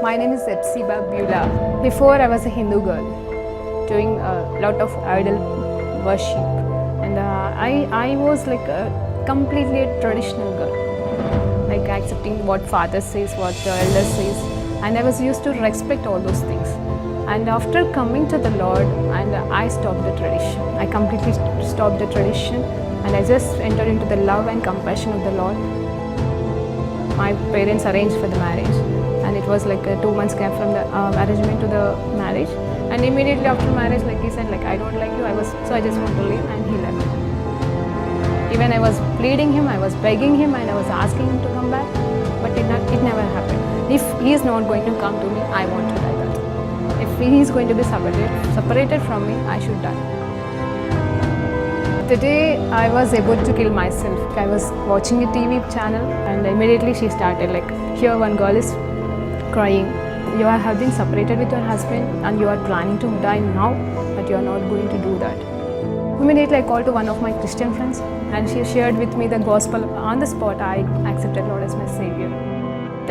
My name is Epsiba Beulah. Before I was a Hindu girl doing a lot of idol worship, and I was like a completely a traditional girl, like accepting what father says, what the elder says, and I was used to respect all those things. And after coming to the Lord, and I stopped the tradition. I completely stopped the tradition, and I just entered into the love and compassion of the Lord. My parents arranged for the marriage, and it was like a 2 months gap from the arrangement to the marriage. And immediately after marriage, like he said, like I don't like you. I just want to leave, and he left. Even I was pleading him, I was begging him, and I was asking him to come back, but it never happened. If he is not going to come to me, I want to die. That if he is going to be separated from me, I should die. The day I was about to kill myself, I was watching a TV channel, and immediately she started like, here one girl is crying. You have been separated with your husband and you are planning to die now, but you are not going to do that. Immediately I called to one of my Christian friends, and she shared with me the gospel. On the spot, I accepted Lord as my Savior.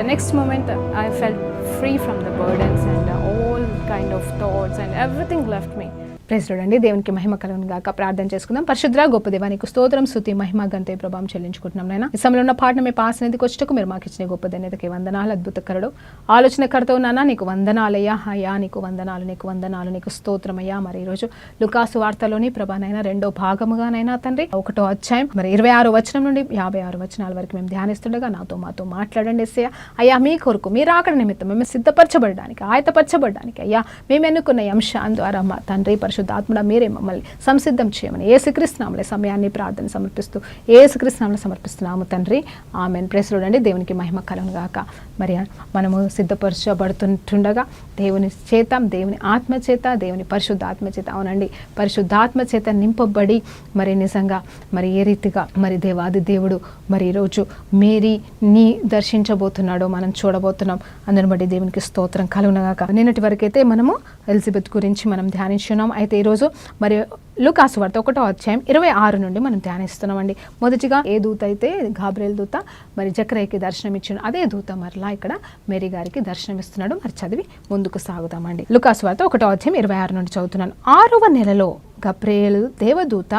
The next moment, I felt free from the burdens and all kind of thoughts, and everything left me. Praise Lord అండి. దేవునికి మహిమ కలుగును గాక. ప్రార్థన చేసుకుందాం. పరిశుద్ధ గొప్ప దేవా, నీకు స్తోత్రం, స్తుతి, మహిమ, ఘనత, ప్రభావం చెల్లించుకుంటున్నాం నాయన. ఈ సమయంలో ఉన్న పాటను మీ పాసనేదికి వచ్చటకు మీరు మాకు ఇచ్చిన గొప్ప ధన్యతకి వందనాలు. అద్భుతకరుడు, ఆలోచనకర్తవు నాన్న, నీకు వందనాలయ్యా. అయ్యా నీకు వందనాలు, నీకు వందనాలు, నీకు స్తోత్రమయ్యా. మరి ఈరోజు లూకాసు వార్తలోని ప్రభానైనా 2వ భాగముగానైనా తండ్రి 1వ అధ్యాయం మరి 26వ వచనం నుండి 56 వచనాల వరకు మేము ధ్యానిస్తుండగా మాతో మాట్లాడండి యేసయ్య. అయ్యా మీ కొరకు మీరు రాకడ నిమిత్తం మేము సిద్ధపరచబడడానికి, ఆయతపరచబడడానికి అయ్యా మేము ఎన్నుకున్న అంశం ద్వారా మా తండ్రి పరిశుద్ధాత్ముడా మీరే మమ్మల్ని సంసిద్ధం చేయమని యేసుక్రీస్తు నామములో సమయాన్ని ప్రార్థన సమర్పిస్తూ యేసుక్రీస్తు నామములో సమర్పిస్తున్నాము తండ్రి. ఆమేన్. ప్రైజ్ లార్డ్ అండి. దేవునికి మహిమ కలుగును గాక. మరి మనము సిద్ధపరచబడుతుండగా దేవుని చేత, దేవుని ఆత్మ చేత, దేవుని పరిశుద్ధాత్మ చేత, అవునండి పరిశుద్ధాత్మ చేత నింపబడి మరి నిజంగా మరి ఏ రీతిగా మరి దేవాది దేవుడు మరి ఈరోజు మేరీని దర్శించబోతున్నాడో మనం చూడబోతున్నాం. అందుని బట్టి దేవునికి స్తోత్రం కలుగును గాక. నిన్నటి వరకైతే మనము ఎలిజబెత్ గురించి మనం ధ్యానించున్నాం. అయితే ఈరోజు మరి లూకాసు వార్త 1వ అధ్యాయం 26 నుండి మనం ధ్యానిస్తున్నామండి. మొదటిగా ఏ దూత అయితే గాబ్రియెల్ దూత మరి జకర్యాకి దర్శనం ఇచ్చిన అదే దూత మరలా ఇక్కడ మేరీ గారికి దర్శనమిస్తున్నాడు. మరి చదివి ముందుకు సాగుతామండి. లూకాసు వార్త 1వ అధ్యాయం 26 నుండి చదువుతున్నాను. 6వ నెలలో గబ్రియెలు దేవదూత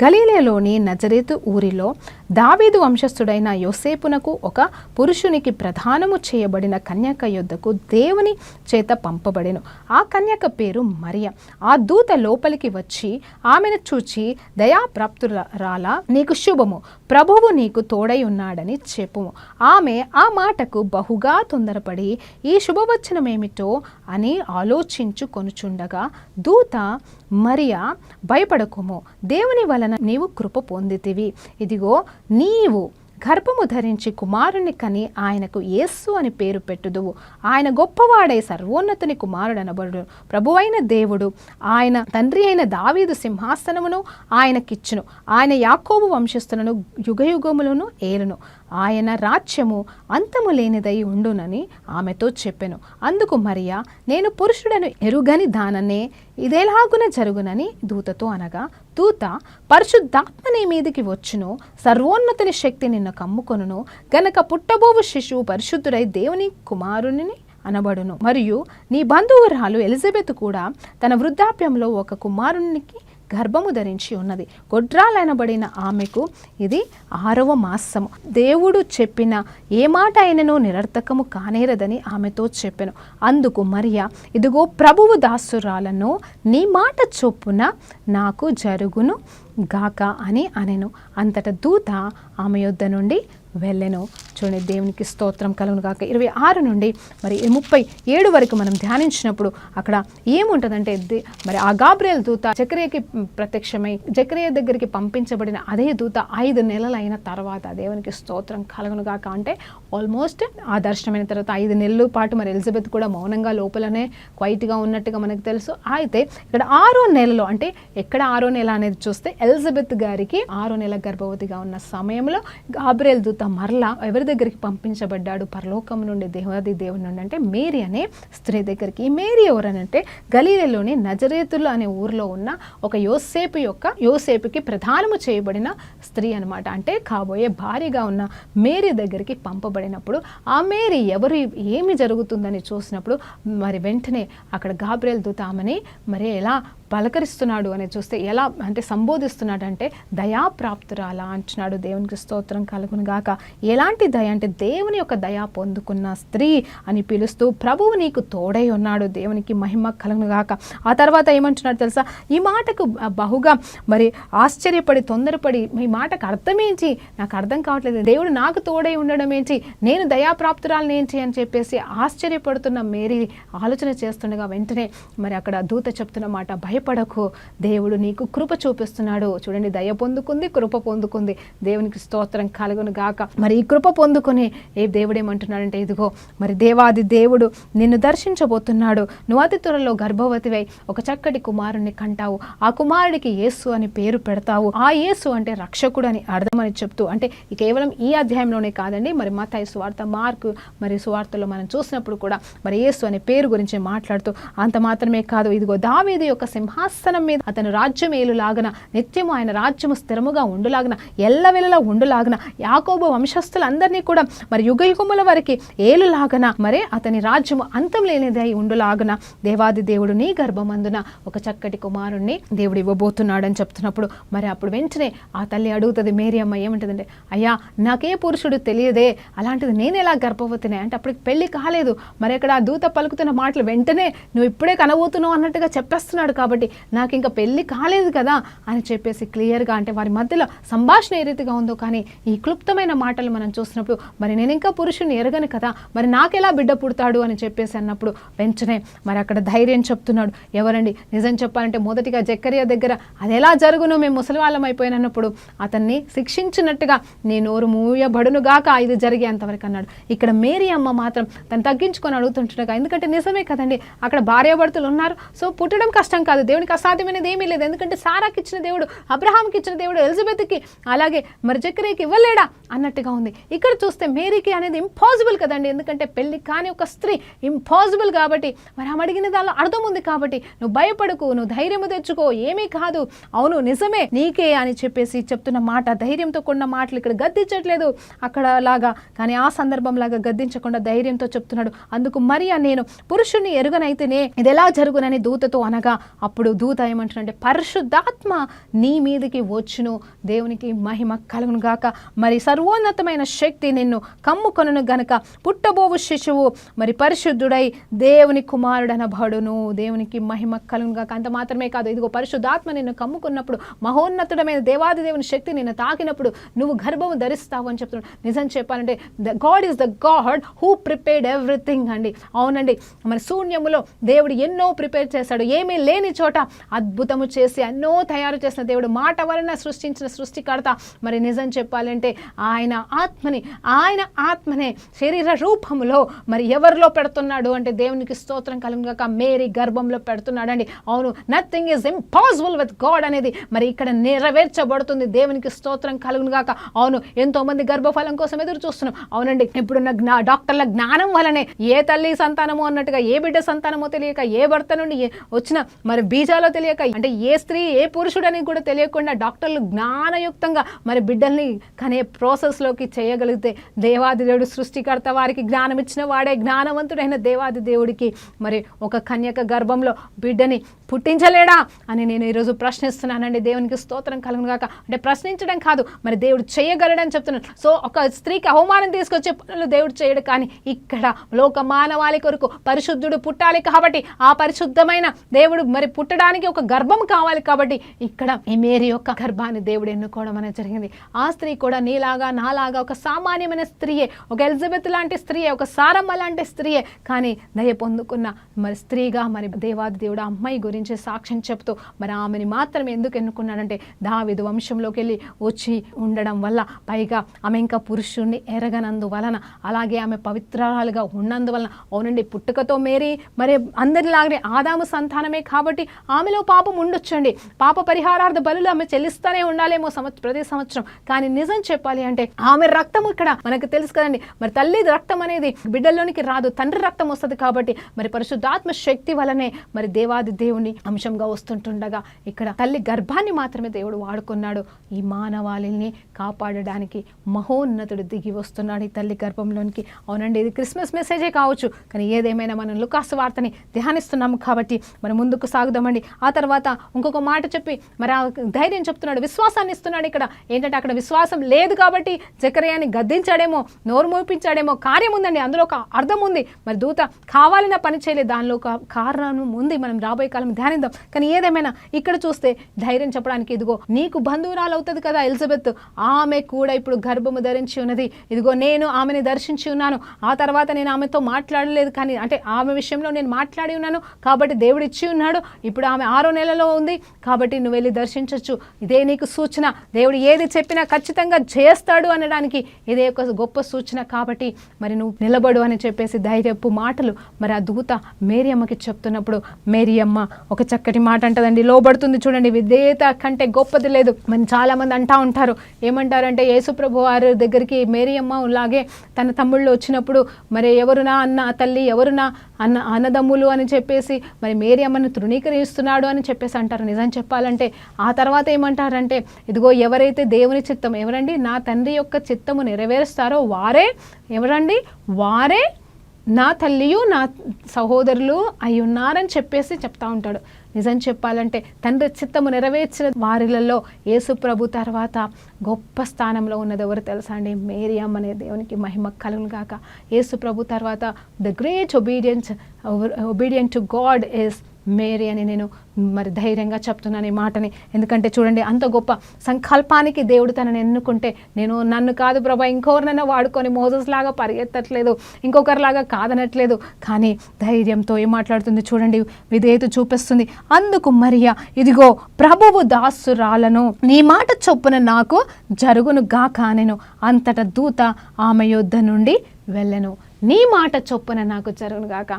గలిలయలోని నజరేతు ఊరిలో దావీదు వంశస్థుడైన యోసేపునకు ఒక పురుషునికి ప్రధానము చేయబడిన కన్యక యొద్దకు దేవుని చేత పంపబడెను. ఆ కన్యక పేరు మరియ. ఆ దూత లోపలికి వచ్చి ఆమెను చూచి, దయాప్రాప్తురాలా, నీకు శుభము, ప్రభువు నీకు తోడై ఉన్నాడని చెప్పుము. ఆమె ఆ మాటకు బహుగా తొందరపడి ఈ శుభవచనమేమిటో అని ఆలోచించుకొనుచుండగా దూత, మరియా భయపడకుము, దేవుని వలన నీవు కృప పొందితివి. ఇదిగో నీవు గర్భము ధరించి కుమారుని కని ఆయనకు యేసు అని పేరు పెట్టుదువు. ఆయన గొప్పవాడై సర్వోన్నతుని కుమారుడు అనబడు. ప్రభువైన దేవుడు ఆయన తండ్రి అయిన దావీదు సింహాసనమును ఆయనకిచ్చును. ఆయన యాకోబు వంశస్థులను యుగయుగములను ఏలును. ఆయన రాజ్యము అంతము లేనిదై ఉండునని ఆమెతో చెప్పెను. అందుకు మరియా, నేను పురుషుడను ఎరుగని దాననే, ఇదేలాగున జరుగునని దూతతో అనగా, దూత, పరిశుద్ధాత్మ నీ మీదికి వచ్చును, సర్వోన్నతుని శక్తి నిన్ను కమ్ముకొనును, గనక పుట్టబోవు శిశువు పరిశుద్ధుడై దేవుని కుమారుని అనబడును. మరియు నీ బంధువురాలు ఎలిజబెత్ కూడా తన వృద్ధాప్యంలో ఒక కుమారునికి గర్భము ధరించి ఉన్నది. గొడ్రాలనబడిన ఆమెకు ఇది 6వ మాసము. దేవుడు చెప్పిన ఏ మాట అయినను నిరర్థకము కానేరదని ఆమెతో చెప్పెను. అందుకు మరియా, ఇదిగో ప్రభువు దాసురాలను, నీ మాట చొప్పున నాకు జరుగును గాక అని అనెను. అంతట దూత ఆమె యొద్ద నుండి వెళ్ళెను. చూడండి, దేవునికి స్తోత్రం కలుగును గాక. 26 నుండి మరి 37 వరకు మనం ధ్యానించినప్పుడు అక్కడ ఏముంటుందంటే మరి ఆ గాబ్రియెల్ దూత జకర్యాకి ప్రత్యక్షమై జకర్యా దగ్గరికి పంపించబడిన అదే దూత 5 నెలలు అయిన తర్వాత, దేవునికి స్తోత్రం కలుగును గాక, అంటే ఆల్మోస్ట్ ఆ దర్శనమైన తర్వాత 5 నెలల పాటు మరి ఎలిజబెత్ కూడా మౌనంగా లోపలనే క్వైట్గా ఉన్నట్టుగా మనకు తెలుసు. అయితే ఇక్కడ 6వ నెలలో, అంటే ఎక్కడ 6వ నెల అనేది చూస్తే ఎలిజబెత్ గారికి 6వ నెల గర్భవతిగా ఉన్న సమయంలో గాబ్రియెల్ దూత మరలా ఎవరి దగ్గరికి పంపించబడ్డాడు? పరలోకం నుండి, దేవాది దేవుని నుండి, అంటే మేరీ అనే స్త్రీ దగ్గరికి. ఈ మేరీ ఎవరనంటే గలీలలోని నజరేతులు అనే ఊరిలో ఉన్న ఒక యోసేపుకి ప్రధానము చేయబడిన స్త్రీ అనమాట. అంటే కాబోయే భార్యగా ఉన్న మేరీ దగ్గరికి పంపబడినప్పుడు ఆ మేరీ ఎవరు, ఏమి జరుగుతుందని చూసినప్పుడు మరి వెంటనే అక్కడ గాబ్రియెల్ దూత ఆమెని మరి ఎలా పలకరిస్తున్నాడు అని చూస్తే, ఎలా అంటే సంబోధిస్తున్నాడు అంటే దయాప్రాప్తురాలా అంటున్నాడు. దేవునికి స్తోత్రం కలుగును గాక. ఎలాంటి దయ అంటే దేవుని యొక్క దయ పొందుకున్న స్త్రీ అని పిలుస్తూ, ప్రభువు నీకు తోడై ఉన్నాడు, దేవునికి మహిమ కలుగును గాక. ఆ తర్వాత ఏమంటున్నాడు తెలుసా? ఈ మాటకు బహుగా మరి ఆశ్చర్యపడి తొందరపడి, ఈ మాటకు అర్థమేంటి, నాకు అర్థం కావట్లేదు, దేవుడు నాకు తోడై ఉండడం ఏంటి, నేను దయాప్రాప్తురాలని ఏంటి అని చెప్పేసి ఆశ్చర్యపడుతున్న మేరీ ఆలోచన చేస్తుండగా వెంటనే మరి అక్కడ దూత చెప్తున్న మాట, భయపడకు, దేవుడు నీకు కృప చూపిస్తున్నాడు. చూడండి, దయ పొందుకుంది, కృప పొందుకుంది. దేవునికి స్తోత్రం కలుగును గాక. మరి ఈ కృప పొందుకొని దేవుడు ఏమంటున్నాడంటే, ఇదిగో మరి దేవాది దేవుడు నిన్ను దర్శించబోతున్నాడు, నువ్వు అతి త్వరలో గర్భవతివై ఒక చక్కటి కుమారుణ్ణి కంటావు, ఆ కుమారుడికి యేసు అని పేరు పెడతావు. ఆ యేసు అంటే రక్షకుడు అని అర్థం అని చెప్తూ, అంటే కేవలం ఈ అధ్యాయంలోనే కాదండి, మరి మత్తయి సువార్త, మార్కు మరి సువార్తలో మనం చూసినప్పుడు కూడా మరి యేసు అనే పేరు గురించి మాట్లాడుతూ, అంత మాత్రమే కాదు, ఇదిగో దావీదు యొక్క సింహాసనం మీద అతను రాజ్యం ఏలులాగన, నిత్యము ఆయన రాజ్యము స్థిరముగా ఉండులాగన, ఎల్లవెల్లలా ఉండులాగన, యాకోబు వంశస్థులందరినీ కూడా మరి యుగయుగముల వరకు ఏలులాగన, మరి అతని రాజ్యము అంతం లేనిదై ఉండులాగన దేవాది దేవుడు నీ గర్భమందున ఒక చక్కటి కుమారుణ్ణి దేవుడు ఇవ్వబోతున్నాడని చెప్తున్నప్పుడు, మరి అప్పుడు వెంటనే ఆ తల్లి అడుగుతుంది, మేరీ అమ్మ ఏమంటుందంటే, అయ్యా నాకే పురుషుడు తెలియదే, అలాంటిది నేను ఎలా గర్భవతినే అంటే అప్పటికి పెళ్లి కాలేదు. మరి అక్కడ ఆ దూత పలుకుతున్న మాటలు వెంటనే నువ్వు ఇప్పుడే కనబోతున్నావు అన్నట్టుగా చెప్పేస్తున్నాడు. కాబట్టి నాకు ఇంకా పెళ్లి కాలేదు కదా అని చెప్పేసి క్లియర్గా, అంటే వారి మధ్యలో సంభాషణ ఏ రీతిగా ఉందో, కానీ ఈ క్లుప్తమైన మాటలు మనం చూసినప్పుడు, మరి నేను ఇంకా పురుషుని ఎరగను కదా, మరి నాకెలా బిడ్డ పుడతాడు అని చెప్పేసి అన్నప్పుడు వెంటనే మరి అక్కడ ధైర్యం చెప్తున్నాడు. ఎవరండి? నిజం చెప్పాలంటే మొదటిగా జక్కరియా దగ్గర అది ఎలా జరుగునో, మేము ముసలివాళ్ళం అయిపోయినప్పుడు అతన్ని శిక్షించినట్టుగా నీ నోరు మూయబడునుగాక ఇది జరిగేంతవరకు అన్నాడు. ఇక్కడ మేరీ అమ్మ మాత్రం తను తగ్గించుకొని అడుగుతుంటుండగా, ఎందుకంటే నిజమే కదండి, అక్కడ భార్యాభర్తలు ఉన్నారు, సో పుట్టడం కష్టం కాదు, దేవునికి అసాధ్యమైనది ఏమీ లేదు. ఎందుకంటే సారాకి ఇచ్చిన దేవుడు, అబ్రహాంకి ఇచ్చిన దేవుడు ఎలిజబెత్కి, అలాగే మరి జక్కరియకి ఇవ్వలేడా అన్నట్టుగా ఉంది. ఇక్కడ చూస్తే మేరీకి అనేది ఇంపాసిబుల్ కదండి, ఎందుకంటే పెళ్లి కాని ఒక స్త్రీ ఇంపాసిబుల్ కాబట్టి, మరి ఆమె అడిగిన దానిలో అర్థం ఉంది కాబట్టి, నువ్వు భయపడకు, నువ్వు ధైర్యము తెచ్చుకో, ఏమీ కాదు, అవును నిజమే నీకే అని చెప్పేసి చెప్తున్న మాట, ధైర్యంతో కొన్న మాటలు ఇక్కడ గద్దించట్లేదు అక్కడ లాగా, కానీ ఆ సందర్భం లాగా గద్దించకుండా ధైర్యంతో చెప్తున్నాడు. అందుకు మరియా, నేను పురుషుణ్ణి ఎరుగనైతేనే ఇది ఎలా జరుగునని దూతతో అనగా, అప్పుడు దూత ఏమంటున్నాడంటే, పరిశుద్ధాత్మ నీ మీదకి వచ్చును, దేవునికి మహిమ కలుగును గాక, మరి సర్వోన్నతమైన శక్తి నిన్ను కమ్ముకొనును గనక పుట్టబోవు శిశువు మరి పరిశుద్ధుడై దేవుని కుమారుడనబడును, దేవునికి మహిమ కలుగును గాక. అంత మాత్రమే కాదు, ఇదిగో పరిశుద్ధాత్మ నిన్ను కమ్ముకున్నప్పుడు, మహోన్నతుడమైన దేవాది దేవుని శక్తి నిన్ను తాకినప్పుడు నువ్వు గర్భము ధరిస్తావు అని చెప్తున్నాడు. నిజం చెప్పాలంటే God is the God who prepared everything అండి. అవునండి, మరి శూన్యములో దేవుడు ఎన్నో ప్రిపేర్ చేశాడు, ఏమీ లేని చోట అద్భుతము చేసి ఎన్నో తయారు చేసిన దేవుడు, మాట వలన సృష్టించిన సృష్టికర్త. మరి నిజం చెప్పాలంటే ఆయన ఆత్మనే శరీర రూపములో మరి ఎవరిలో పెడుతున్నాడు అంటే దేవునికి స్తోత్రం కలుగును గాక, మేరీ గర్భంలో పెడుతున్నాడండి. అవును, nothing is impossible with God అనేది మరి ఇక్కడ నెరవేర్చబడుతుంది. దేవునికి స్తోత్రం కలుగును గాక. అవును, ఎంతో మంది గర్భఫలం కోసం ఎదురు చూస్తున్నాం. అవునండి, ఇప్పుడున్న డాక్టర్ల జ్ఞానం వలనే ఏ తల్లి సంతానమో అన్నట్టుగా, ఏ బిడ్డ సంతానమో తెలియక, ఏ భర్త నుండి వచ్చిన మరి బీజాలో తెలియక, అంటే ఏ స్త్రీ ఏ పురుషుడని కూడా తెలియకుండా డాక్టర్లు జ్ఞానయుక్తంగా మరి బిడ్డల్ని కనే ప్రాసెస్లోకి చేయగలిగితే, దేవాది దేవుడు సృష్టికర్త వారికి జ్ఞానం ఇచ్చిన వాడే, జ్ఞానవంతుడైన దేవాది దేవుడికి మరి ఒక కన్యక గర్భంలో బిడ్డని పుట్టించలేడా అని నేను ఈరోజు ప్రశ్నిస్తున్నానండి. దేవునికి స్తోత్రం కలుగును గాక. అంటే ప్రశ్నించడం కాదు, మరి దేవుడు చేయగలడని చెప్తున్నాను. సో ఒక స్త్రీకి అవమానం తీసుకొచ్చే పనులు దేవుడు చేయడు, కానీ ఇక్కడ లోక మానవాళి కొరకు పరిశుద్ధుడు పుట్టాలి కాబట్టి, ఆ పరిశుద్ధమైన దేవుడు మరి పుట్టడానికి ఒక గర్భం కావాలి కాబట్టి, ఇక్కడ ఈ మేరీ యొక్క గర్భాన్ని దేవుడు ఎన్నుకోవడం అనేది జరిగింది. ఆ స్త్రీ కూడా నీలాగా నాలాగా ఒక సామాన్యమైన స్త్రీయే, ఒక ఎలిజబెత్ లాంటి స్త్రీయే, ఒక సారమ్మ లాంటి స్త్రీయే, కానీ దయ పొందుకున్న మరి స్త్రీగా మరి దేవాది దేవుడు ఆ అమ్మాయి గురించి సాక్ష్యం చెప్తూ మరి ఆమెని మాత్రం ఎందుకు ఎన్నుకున్నాడంటే, దావీదు వంశంలోకి వెళ్ళి వచ్చి ఉండడం వల్ల, పైగా ఆమె ఇంకా పురుషుణ్ణి ఎరగనందువలన, అలాగే ఆమె పవిత్రాలుగా ఉన్నందువలన. అవునండి, పుట్టుకతో మేరీ మరి అందరిలాగే ఆదాము సంతానమే కాబట్టి ఆమెలో పాపం ఉండొచ్చండి, పాప పరిహారార్థ బలులు ఆమె చెల్లిస్తూనే ఉండాలేమో ప్రతి సంవత్సరం. కానీ నిజం చెప్పాలి అంటే ఆమె రక్తం ఇక్కడ మనకు తెలుసు కదండి, మరి తల్లి రక్తం అనేది బిడ్డల్లోనికి రాదు, తండ్రి రక్తం వస్తుంది. కాబట్టి మరి పరిశుద్ధాత్మ శక్తి వలనే మరి దేవాది దేవుని అంశంగా వస్తుంటుండగా ఇక్కడ తల్లి గర్భాన్ని మాత్రమే దేవుడు వాడుకున్నాడు. ఈ మానవాళిని కాపాడడానికి మహోన్నతుడు దిగి వస్తున్నాడు ఈ తల్లి గర్భంలోనికి. అవునండి, ఇది క్రిస్మస్ మెసేజే కావచ్చు, కానీ ఏదేమైనా మనం లూకాసు వార్తని ధ్యానిస్తున్నాము కాబట్టి మనం ముందుకు సాగుదామండి. ఆ తర్వాత ఇంకొక మాట చెప్పి మరి ఆ ధైర్యం చెప్తున్నాడు, విశ్వాసాన్ని ఇస్తున్నాడు. ఇక్కడ ఏంటంటే అక్కడ విశ్వాసం లేదు కాబట్టి జకర్యాని గద్దించాడేమో, నోరు మోపించాడేమో, కార్యం ఉందండి, అందులో ఒక అర్థం ఉంది. మరి దూత కావాలన్న పని చేయలేదు, దానిలో ఒక కారణం ఉంది. మనం రాబోయే కాలం ధ్యానిద్దాం. కానీ ఏదేమైనా ఇక్కడ చూస్తే ధైర్యం చెప్పడానికి, ఇదిగో నీకు బంధువురాలు అవుతుంది కదా ఎలిజబెత్, ఆమె కూడా ఇప్పుడు గర్భము ధరించి ఉన్నది. ఇదిగో నేను ఆమెని దర్శించి ఉన్నాను, ఆ తర్వాత నేను ఆమెతో మాట్లాడలేదు, కానీ అంటే ఆమె విషయంలో నేను మాట్లాడి ఉన్నాను కాబట్టి దేవుడు ఇచ్చి ఉన్నాడు. ఇప్పుడు ఆమె 6వ నెలలో ఉంది కాబట్టి నువ్వు వెళ్ళి దర్శించవచ్చు. ఇదే నీకు సూచన, దేవుడు ఏది చెప్పినా ఖచ్చితంగా చేస్తాడు అనడానికి ఇదే ఒక గొప్ప సూచన. కాబట్టి మరి నువ్వు నిలబడు అని చెప్పేసి ధైర్యపు మాటలు మరి ఆ దూత మేరియమ్మకి చెప్తున్నప్పుడు మేరియమ్మ ఒక చక్కటి మాట అంటదండి, లోబడుతుంది. చూడండి, విధేయత కంటే గొప్పది లేదు. మరి చాలా మంది అంటా ఉంటారు, ఏమంటారంటే యేసుప్రభు వారి దగ్గరికి మేరియమ్మ అలాగే తన తమ్ముళ్ళు వచ్చినప్పుడు మరి ఎవరునా అన్న తల్లి, ఎవరునా అన్నదమ్ములు అని చెప్పేసి మరి మేరియమ్మను తృణీకరిస్తున్నాడు అని చెప్పేసి అంటారు. నిజం చెప్పాలంటే ఆ తర్వాత ఏమంటారంటే, ఇదిగో ఎవరైతే దేవుని చిత్తం, ఎవరండి నా తండ్రి యొక్క చిత్తము నెరవేరుస్తారో వారే, ఎవరండి వారే నా తల్లియు నా సహోదరులు అయి ఉన్నారని చెప్పేసి చెప్తా ఉంటాడు. నిజం చెప్పాలంటే తండ్రి చిత్తము నెరవేర్చిన వారిలలో యేసు ప్రభు తర్వాత గొప్ప స్థానంలో ఉన్నది ఎవరు తెలుసా అండి? మేరియమ్మ అనే దేవునికి మహిమ కలుగును గాక. యేసు ప్రభు తర్వాత the great obedient to God is Mary అని నేను మరి ధైర్యంగా చెప్తున్నాను ఈ మాటని. ఎందుకంటే చూడండి, అంత గొప్ప సంకల్పానికి దేవుడు తనని ఎన్నుకుంటే, నేను నన్ను కాదు ప్రభా ఇంకొకరినైనా వాడుకొని మోసెస్ లాగా పరిగెత్తట్లేదు, ఇంకొకరిలాగా కాదనట్లేదు, కానీ ధైర్యంతో ఏం మాట్లాడుతుంది చూడండి, విధేయత చూపిస్తుంది. అందుకు మరియా, ఇదిగో ప్రభువు దాసురాలను, నీ మాట చొప్పున నాకు జరుగును గాక అనెను. అంతటా దూత ఆమె యొద్ద నుండి వెళ్ళెను. నీ మాట చొప్పున నాకు జరుగును గాక.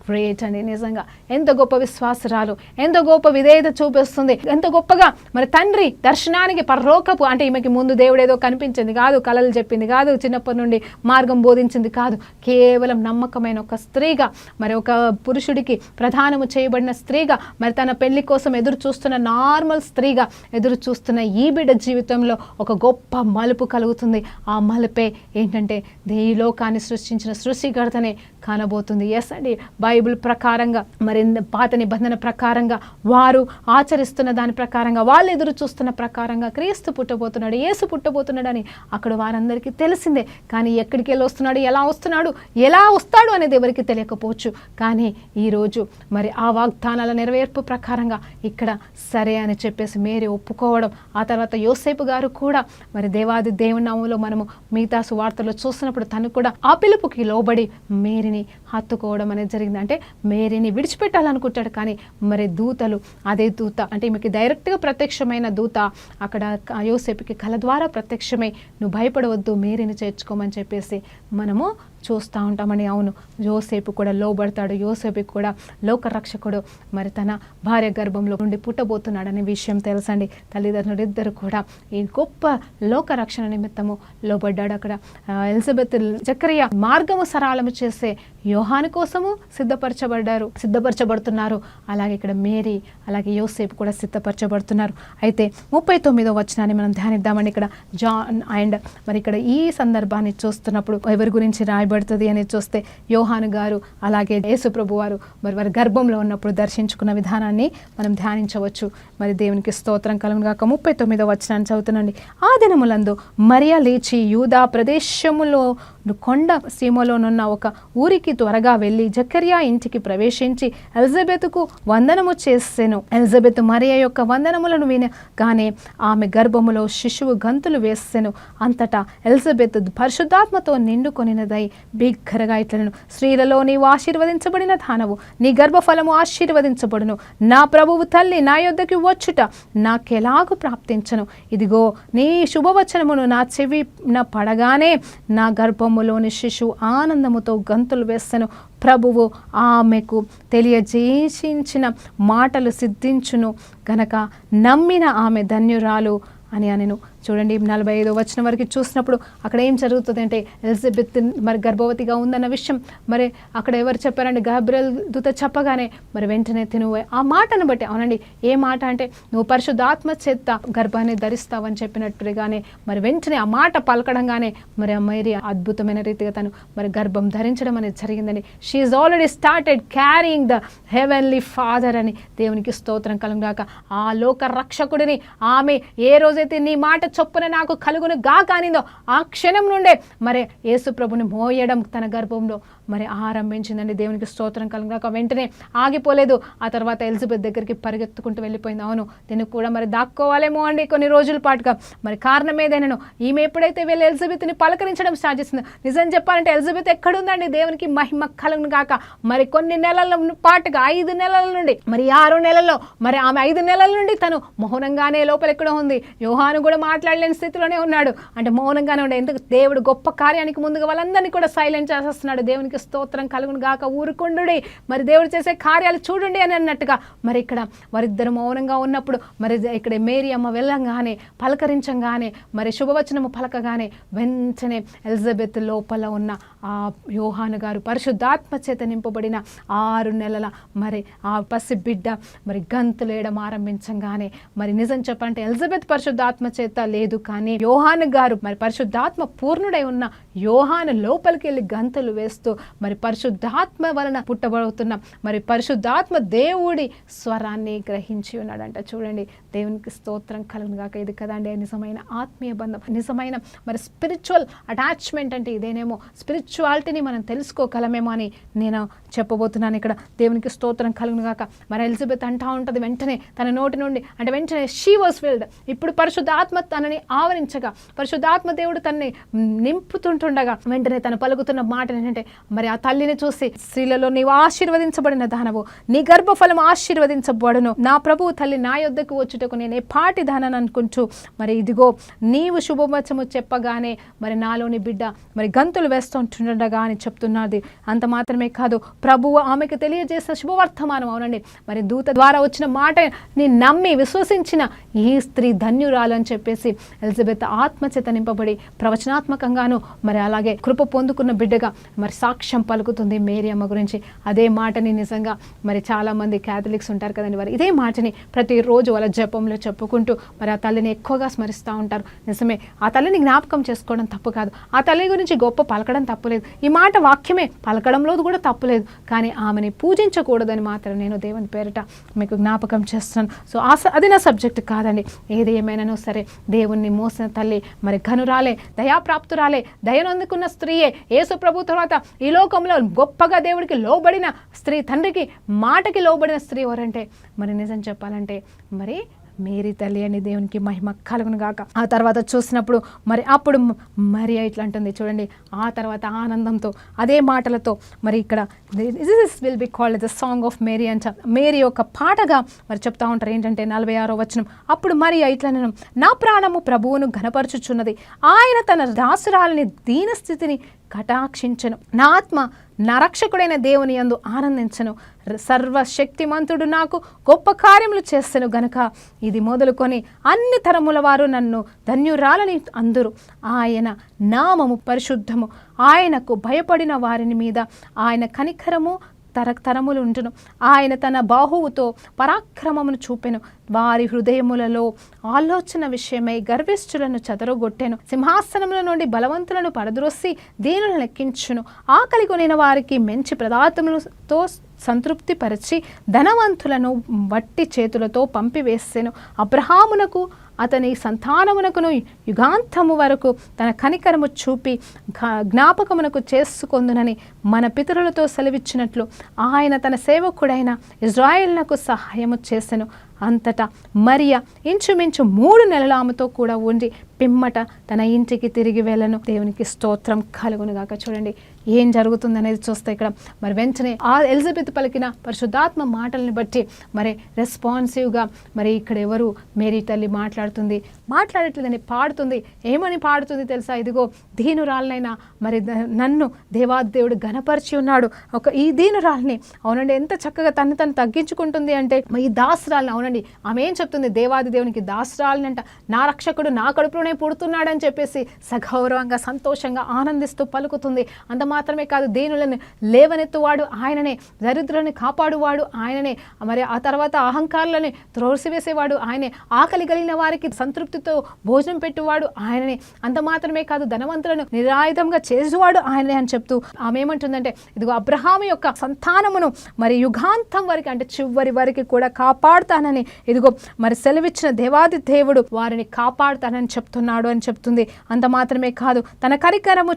గ్రేట్ అండి, నిజంగా ఎంత గొప్ప విశ్వాసరాలు, ఎంత గొప్ప విధేయత చూపిస్తుంది, ఎంత గొప్పగా మరి తండ్రి దర్శనానికి పరలోకపు, అంటే ఈమెకి ముందు దేవుడు ఏదో కనిపించింది కాదు, కలలు చెప్పింది కాదు, చిన్నప్పటి నుండి మార్గం బోధించింది కాదు, కేవలం నమ్మకమైన ఒక స్త్రీగా, మరి ఒక పురుషుడికి ప్రధానము చేయబడిన స్త్రీగా, మరి తన పెళ్లి కోసం ఎదురు చూస్తున్న నార్మల్ స్త్రీగా ఎదురు చూస్తున్న ఈ బిడ్డ జీవితంలో ఒక గొప్ప మలుపు కలుగుతుంది. ఆ మలుపే ఏంటంటే ఈ లోకాన్ని సృష్టించిన సృష్టికర్తనే కానబోతుంది. ఎస్ అండి, బైబిల్ ప్రకారంగా మరి పాత నిబంధన ప్రకారంగా వారు ఆచరిస్తున్న దాని ప్రకారంగా, వాళ్ళు ఎదురు చూస్తున్న ప్రకారంగా క్రీస్తు పుట్టబోతున్నాడు, యేసు పుట్టబోతున్నాడు అని అక్కడ వారందరికీ తెలిసిందే. కానీ ఎక్కడికి వెళ్ళి వస్తున్నాడు, ఎలా వస్తాడు అనేది ఎవరికి తెలియకపోవచ్చు. కానీ ఈరోజు మరి ఆ వాగ్దానాల నెరవేర్పు ప్రకారంగా ఇక్కడ సరే అని చెప్పేసి మేరీ ఒప్పుకోవడం, ఆ తర్వాత యోసేపు గారు కూడా మరి దేవాది దేవుని నామములో మనము మిగతా సువార్తలో చూసినప్పుడు తను కూడా ఆ పిలుపుకి లోబడి మేరీని హత్తుకోవడం అనేది జరిగింది. అంటే మేరీని విడిచిపెట్టాలనుకుంటాడు, కానీ మరి దూతలు, అదే దూత అంటే ఈమెకి డైరెక్ట్గా ప్రత్యక్షమైన దూత అక్కడ యోసేపుకి కల ద్వారా ప్రత్యక్షమై నువ్వు భయపడవద్దు, మేరీని చేర్చుకోమని చెప్పేసి మనము చూస్తూ ఉంటామని. అవును, యోసేపు కూడా లోబడతాడు, యోసేపుకి కూడా లోకరక్షకుడు మరి తన భార్య గర్భంలో నుండి పుట్టబోతున్నాడనే విషయం తెలుసండి. తల్లిదండ్రులు ఇద్దరు కూడా ఈ గొప్ప లోకరక్షణ నిమిత్తము లోబడ్డాడు. అక్కడ ఎలిజబెత్, జకరియా మార్గము సరళము చేసే యోహాను కోసము సిద్ధపరచబడుతున్నారు. అలాగే ఇక్కడ మేరీ, అలాగే యోసేపు కూడా సిద్ధపరచబడుతున్నారు. అయితే 39వ వచనాన్ని మనం ధ్యానిద్దామండి. ఇక్కడ జాన్ అండ్ మరి ఇక్కడ ఈ సందర్భాన్ని చూస్తున్నప్పుడు ఎవరి గురించి రాయబడుతుంది అని చూస్తే యోహాను గారు అలాగే యేసు ప్రభు వారు మరి వారి గర్భంలో ఉన్నప్పుడు దర్శించుకున్న విధానాన్ని మనం ధ్యానించవచ్చు. మరి దేవునికి స్తోత్రం కలుగును గాక. 39వ వచనాన్ని చదువుతున్నాండి. ఆ దినములందు మరియా లేచి యూదా ప్రదేశములో కొండ సీమలోనున్న ఒక ఊరికి త్వరగా వెళ్ళి జకర్యా ఇంటికి ప్రవేశించి ఎలిజబెత్కు వందనము చేసెను. ఎలిజబెత్ మరియా యొక్క వందనములను వినగానే ఆమె గర్భములో శిశువు గంతులు వేసెను. అంతటా ఎలిజబెత్ పరిశుద్ధాత్మతో నిండుకొనినదై బిగ్గరగా ఇట్లను, స్త్రీలలో నీవు ఆశీర్వదించబడిన దానవు, నీ గర్భఫలము ఆశీర్వదించబడును. నా ప్రభువు తల్లి నా యొద్దకు వచ్చుట నాకెలాగూ ప్రాప్తించను. ఇదిగో నీ శుభవచనమును నా చెవిన పడగానే నా గర్భములోని శిశువు ఆనందముతో గంతులు వేసెను. ప్రభువు ఆమెకు తెలియజేసించిన మాటలు సిద్ధించును గనక నమ్మిన ఆమె ధన్యురాలు అని అనెను. చూడండి 45వ వచనం వరకు చూసినప్పుడు అక్కడ ఏం జరుగుతుంది అంటే ఎలిజబెత్ మరి గర్భవతిగా ఉందన్న విషయం మరి అక్కడ ఎవరు చెప్పారంటే గబ్రియల్ దూత చెప్పగానే మరి వెంటనే తిను ఆ మాటను బట్టి, అవునండి ఏ మాట అంటే నువ్వు పరిశుద్ధాత్మ చేత గర్భాన్ని ధరిస్తావని చెప్పినట్టుగానే మరి వెంటనే ఆ మాట పలకడంగానే మరి ఆ మేరీ అద్భుతమైన రీతిగా తను మరి గర్భం ధరించడం అనేది జరిగిందని. She is already started carrying the heavenly father అని దేవునికి స్తోత్రం కలుగుగాక. ఆ లోక రక్షకుడిని ఆమె ఏ రోజైతే నీ మాట చొప్పున నాకు కలుగును గాక అనిందో ఆ క్షణం నుండే మరి యేసు ప్రభుని మోయడం తన గర్భంలో మరి ఆరంభించిందండి. దేవునికి స్తోత్రం కలుగుగాక. వెంటనే ఆగిపోలేదు. ఆ తర్వాత ఎలిజబెత్ దగ్గరికి పరిగెత్తుకుంటూ వెళ్ళిపోయింది. అవును దీనికి కూడా మరి దాక్కోవాలేమో అండి కొన్ని రోజుల పాటుగా. మరి కారణం ఏదైనాను ఈమె ఎప్పుడైతే వెళ్ళి ఎలిజబెత్ని పలకరించడం స్టార్ట్ చేసిందో, నిజం చెప్పాలంటే ఎలిజబెత్ ఎక్కడుందండి? దేవునికి మహిమ కలుగును గాక. మరి కొన్ని నెలల పాటుగా 5 నెలల నుండి మరి 6 నెలల్లో మరి ఆమె 5 నెలల నుండి తను మౌనంగానే లోపల ఎక్కడో ఉంది. యోహాను కూడా మాట్లాడలేని స్థితిలోనే ఉన్నాడు. అంటే మౌనంగానే ఉండే. ఎందుకు? దేవుడు గొప్ప కార్యానికి ముందుగా వాళ్ళందరినీ కూడా సైలెంట్ చేసేస్తున్నాడు. దేవునికి స్తోత్రం కలుగును గాక. ఊరుకుండుడి మరి దేవుడు చేసే కార్యాలు చూడండి అని అన్నట్టుగా మరి ఇక్కడ వారిద్దరు మౌనంగా ఉన్నప్పుడు మరి ఇక్కడ మేరీ అమ్మ వెళ్ళంగానే పలకరించంగానే మరి శుభవచనము పలకగానే వెంటనే ఎలిజబెత్ లోపల ఉన్న ఆ యోహాను గారు పరిశుద్ధాత్మ చేత నింపబడిన 6 నెలల మరి ఆ పసి బిడ్డ మరి గంతులు వేయడం ఆరంభించంగానే మరి నిజం చెప్పంటే ఎలిజబెత్ పరిశుద్ధాత్మ చేత లేదు, కానీ యోహాను గారు మరి పరిశుద్ధాత్మ పూర్ణుడై ఉన్న యోహాను లోపలికి వెళ్ళి గంతులు వేస్తూ మరి పరిశుద్ధాత్మ వలన పుట్టబడుతున్న మరి పరిశుద్ధాత్మ దేవుడి స్వరాన్ని గ్రహించి ఉన్నాడంట. చూడండి దేవునికి స్తోత్రం కలుగును గాక. ఇది కదండి నిజమైన ఆత్మీయ బంధం, నిజమైన మరి స్పిరిచువల్ అటాచ్మెంట్ అంటే ఇదేనేమో. స్పిరిచువాలిటీని మనం తెలుసుకోగలమేమో అని నేను చెప్పబోతున్నాను ఇక్కడ. దేవునికి స్తోత్రం కలుగును గాక. మరి ఎలిజబెత్ అంటా ఉంటుంది వెంటనే తన నోటి నుండి అంటే వెంటనే షీ వాస్ ఫిల్డ్. ఇప్పుడు పరిశుద్ధాత్మ తనని ఆవరించగా పరిశుద్ధాత్మ దేవుడు తనని నింపుతుంటుండగా వెంటనే తను పలుకుతున్న మాట ఏంటంటే మరి ఆ తల్లిని చూసి, స్త్రీలలో నీవు ఆశీర్వదించబడిన దానవు, నీ గర్భఫలం ఆశీర్వదించబడును. నా ప్రభువు తల్లి నా యొద్దకు వచ్చుటకు నేను ఏ పాటి దానని అనుకుంటూ మరి ఇదిగో నీవు శుభవచనము చెప్పగానే మరి నాలోని బిడ్డ మరి గంతులు వేస్తుంటుండగా అని చెప్తున్నది. అంత మాత్రమే కాదు, ప్రభువు ఆమెకు తెలియజేసిన శుభవర్తమానం. అవునండి మరి దూత ద్వారా వచ్చిన మాటని నమ్మి విశ్వసించిన ఈ స్త్రీ ధన్యురాలు అని చెప్పేసి ఎలిజబెత్ ఆత్మచేత నింపబడి ప్రవచనాత్మకంగాను మరి అలాగే కృప పొందుకున్న బిడ్డగా మరి సాక్ష్యం పలుకుతుంది మేరీ అమ్మ గురించి. అదే మాటని నిజంగా మరి చాలామంది క్యాథలిక్స్ ఉంటారు కదండి, వారు ఇదే మాటని ప్రతిరోజు వాళ్ళ జపంలో చెప్పుకుంటూ మరి ఆ తల్లిని ఎక్కువగా స్మరిస్తూ ఉంటారు. నిజమే, ఆ తల్లిని జ్ఞాపకం చేసుకోవడం తప్పు కాదు, ఆ తల్లి గురించి గొప్ప పలకడం తప్పులేదు, ఈ మాట వాక్యమే పలకడంలో కూడా తప్పులేదు, కానీ ఆమెని పూజించకూడదని మాత్రం నేను దేవుని పేరిట మీకు జ్ఞాపకం చేస్తున్నాను. సో అది నా సబ్జెక్ట్ కాదండి. ఏది ఏమైనానో సరే దేవుణ్ణి మోసిన తల్లి మరి ఘనురాలే, దయాప్రాప్తురాలే, దయనందుకున్న స్త్రీయే. యేసు ప్రభు తర్వాత ఈ లోకంలో గొప్పగా దేవుడికి లోబడిన స్త్రీ, తండ్రికి మాటకి లోబడిన స్త్రీ ఎవరంటే మరి నిజం చెప్పాలంటే మరి మేరీ తల్లి అని. దేవునికి మహిమ కలుగును గాక. ఆ తర్వాత చూసినప్పుడు మరి అప్పుడు మరి ఇట్లా అంటుంది చూడండి. ఆ తర్వాత ఆనందంతో అదే మాటలతో మరి ఇక్కడ this will be called the song of Mary అంట. మేరీ యొక్క పాటగా మరి చెప్తా ఉంటారు ఏంటంటే 46వ వచనం, అప్పుడు మరి ఇట్లా నేను నా ప్రాణము ప్రభువును ఘనపరచుచున్నది, ఆయన తన దాసురాలిని దీనస్థితిని కటాక్షించను, నా ఆత్మ నా రక్షకుడైన దేవుని యందు ఆనందించను, సర్వశక్తిమంతుడు నాకు గొప్ప కార్యములు చేస్తాను గనుక ఇది మొదలుకొని అన్ని తరముల వారు నన్ను ధన్యురాలని అందురు. ఆయన నామము పరిశుద్ధము, ఆయనకు భయపడిన వారిని మీద ఆయన కనికరము తరతరములు ఉంటును. ఆయన తన బాహువుతో పరాక్రమమును చూపెను, వారి హృదయములలో ఆలోచన విషయమై గర్విష్ఠులను చెదరగొట్టెను, సింహాసనముల నుండి బలవంతులను పడద్రోసి దీనులను లెక్కించును, ఆకలి కొనిన వారికి మంచి పదార్థములతో సంతృప్తి పరిచి ధనవంతులను వట్టి చేతులతో పంపివేసెను. అబ్రహామునకు అతని సంతానమునకును యుగాంతము వరకు తన కనికరము చూపి జ్ఞాపకమునకు చేసుకొందునని మన పితరులతో సెలవిచ్చినట్లు ఆయన తన సేవకుడైన ఇజ్రాయేలునకు సహాయము చేసెను. అంతటా మరియ ఇంచుమించు 3 నెలల ఆమెతో కూడా ఉండి పిమ్మట తన ఇంటికి తిరిగి వెళ్ళను. దేవునికి స్తోత్రం కలుగునుగాక. చూడండి ఏం జరుగుతుంది అనేది చూస్తే ఇక్కడ మరి వెంటనే ఆ ఎలిజబెత్ పలికిన పరిశుద్ధాత్మ మాటల్ని బట్టి మరి రెస్పాన్సివ్గా మరి ఇక్కడ ఎవరు మేరీ తల్లి మాట్లాడట్లేదని పాడుతుంది. ఏమని పాడుతుంది తెలుసా? ఇదిగో దీనురాలనైనా మరి నన్ను దేవాదేవుడు ఘనపరిచి ఉన్నాడు. ఈ దీనురాల్ని అవునండి ఎంత చక్కగా తను తగ్గించుకుంటుంది అంటే ఈ దాసురాల్ని అవునండి చూడండి ఆమె ఏం చెప్తుంది, దేవాది దేవునికి దాసరాలినంట, నా రక్షకుడు నా కడుపులోనే పుడుతున్నాడని చెప్పేసి సగౌరవంగా సంతోషంగా ఆనందిస్తూ పలుకుతుంది. అంత మాత్రమే కాదు, దీనులను లేవనెత్తువాడు ఆయననే, దరిద్రులను కాపాడువాడు ఆయననే, మరి ఆ తర్వాత అహంకారులని త్రోసివేసేవాడు ఆయనే, ఆకలి కలిగిన వారికి సంతృప్తితో భోజనం పెట్టువాడు ఆయననే, అంత మాత్రమే కాదు ధనవంతులను నిరాయుధంగా చేసేవాడు ఆయనే అని చెప్తూ ఆమె ఏమంటుందంటే, ఇదిగో అబ్రహాము యొక్క సంతానమును మరి యుగాంతం వరకు అంటే చివరి వరకు కూడా కాపాడుతానని, ఇదిగో మరి సెలవిచ్చిన దేవాది దేవుడు వారిని కాపాడుతానని చెప్తున్నాడు అని చెప్తుంది. అంత మాత్రమే కాదు, తన కరికరము